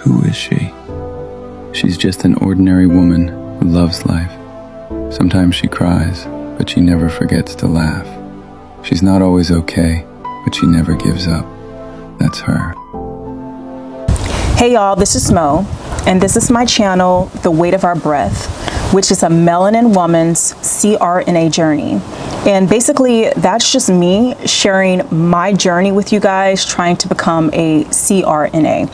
Who is she? She's just an ordinary woman who loves life. Sometimes she cries, but she never forgets to laugh. She's not always okay, but she never gives up. That's her. Hey y'all, this is Mo, and this is my channel, The Weight of Our Breath, which is a melanin woman's CRNA journey. And basically, that's just me sharing my journey with you guys, trying to become a CRNA.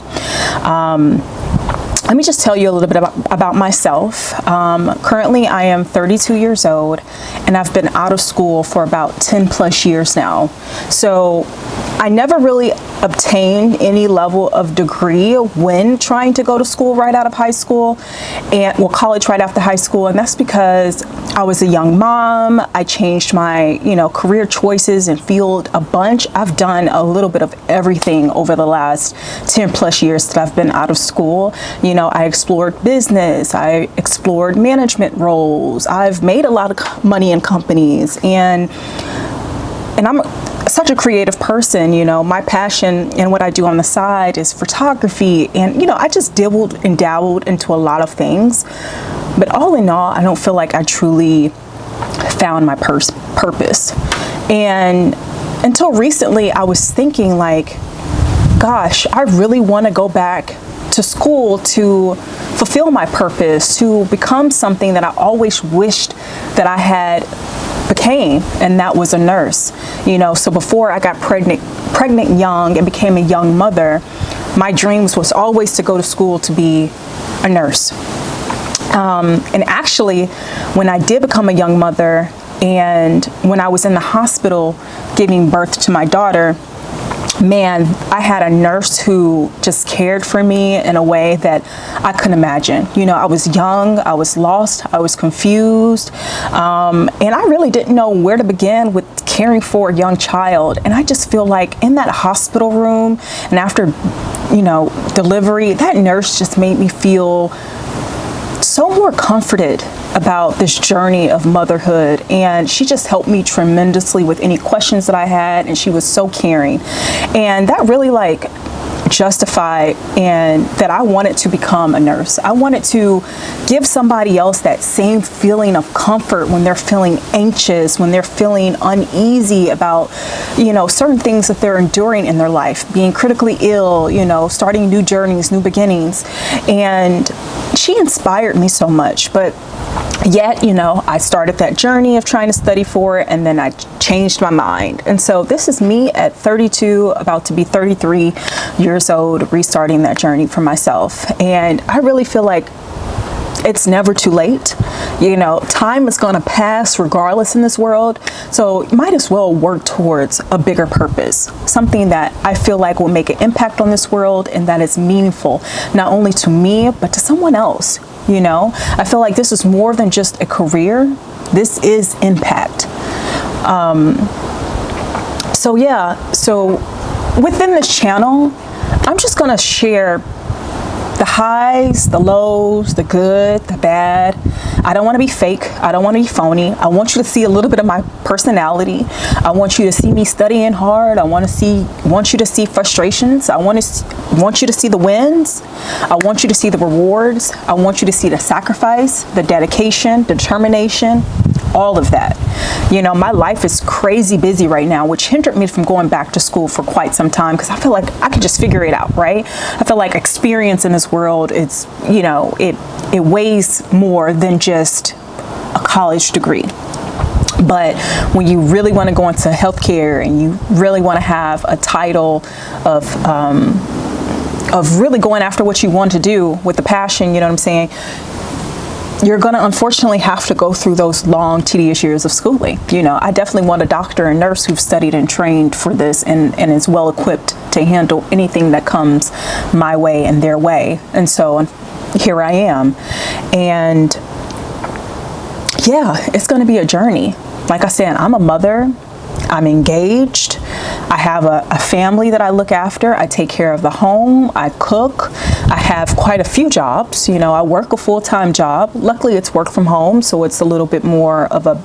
Let me just tell you a little bit about myself. Currently, I am 32 years old, and I've been out of school for about 10 plus years now. So I never really obtained any level of degree when trying to go to school right out of high school, and college right after high school. And that's because I was a young mom. I changed my, career choices and field a bunch. I've done a little bit of everything over the last 10 plus years that I've been out of school. I explored business. I explored management roles. I've made a lot of money in companies, and I'm such a creative person. My passion and what I do on the side is photography, and I just dabbled and dabbled into a lot of things. But all in all, I don't feel like I truly found my purpose. And until recently, I was thinking like, gosh, I really want to go back to school to fulfill my purpose, to become something that I always wished that I had became, and that was a nurse. So before I got pregnant young and became a young mother, my dreams was always to go to school to be a nurse. And actually, when I did become a young mother, and when I was in the hospital giving birth to my daughter, man, I had a nurse who just cared for me in a way that I couldn't imagine. I was young, I was lost, I was confused, and I really didn't know where to begin with caring for a young child. And I just feel like in that hospital room and after, delivery, that nurse just made me feel so more comforted about this journey of motherhood, and she just helped me tremendously with any questions that I had, and she was so caring, and that really justified and that I wanted to become a nurse. I wanted to give somebody else that same feeling of comfort when they're feeling anxious, when they're feeling uneasy about certain things that they're enduring in their life, being critically ill, starting new journeys, new beginnings. And she inspired me so much. But yet, I started that journey of trying to study for it, and then I changed my mind. And so this is me at 32, about to be 33 years old, restarting that journey for myself. And I really feel like it's never too late. Time is going to pass regardless in this world. So you might as well work towards a bigger purpose, something that I feel like will make an impact on this world and that is meaningful, not only to me, but to someone else. I feel like this is more than just a career. This is impact. So within this channel, I'm just going to share the highs, the lows, the good, the bad. I don't want to be fake. I don't want to be phony. I want you to see a little bit of my personality. I want you to see me studying hard. I want you to see frustrations. I want you to see the wins. I want you to see the rewards. I want you to see the sacrifice, the dedication, determination, all of that. My life is crazy busy right now, which hindered me from going back to school for quite some time, because I feel like I could just figure it out, right? I feel like experience in this world, it's, it weighs more than just a college degree. But when you really want to go into healthcare and you really want to have a title of really going after what you want to do with the passion, you know what I'm saying? You're going to unfortunately have to go through those long, tedious years of schooling. I definitely want a doctor and nurse who've studied and trained for this and is well equipped to handle anything that comes my way and their way. And so here I am. And yeah, it's going to be a journey. Like I said, I'm a mother. I'm engaged. I have a family that I look after. I take care of the home. I cook. I have quite a few jobs. You know, I work a full-time job. Luckily, it's work from home, so it's a little bit more of a,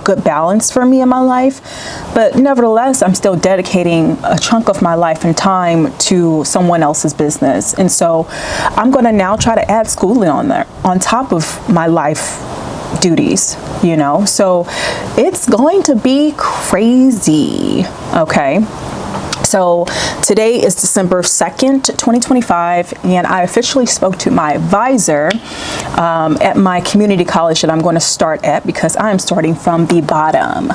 good balance for me in my life. But nevertheless, I'm still dedicating a chunk of my life and time to someone else's business. And so I'm going to now try to add schooling on there, on top of my life duties, so it's going to be crazy. Okay, so today is December 2nd, 2025, and I officially spoke to my advisor at my community college that I'm going to start at, because I am starting from the bottom.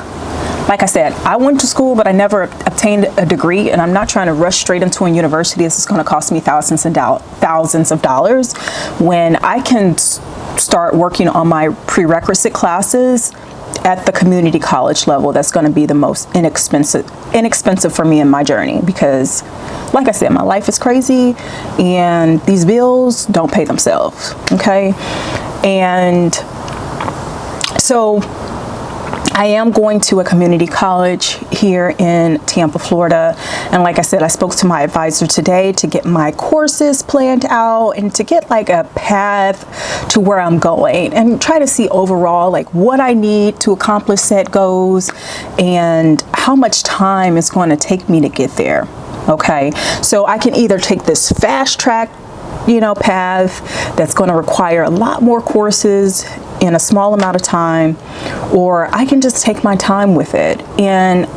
Like I said, I went to school, but I never obtained a degree, and I'm not trying to rush straight into a university. This is going to cost me thousands of dollars when I can start working on my prerequisite classes at the community college level. That's going to be the most inexpensive for me in my journey, because like I said, my life is crazy and these bills don't pay themselves. Okay, and so I am going to a community college here in Tampa, Florida. And like I said, I spoke to my advisor today to get my courses planned out and to get like a path to where I'm going and try to see overall like what I need to accomplish said goals and how much time it's going to take me to get there. Okay, so I can either take this fast track path that's going to require a lot more courses in a small amount of time, or I can just take my time with it. And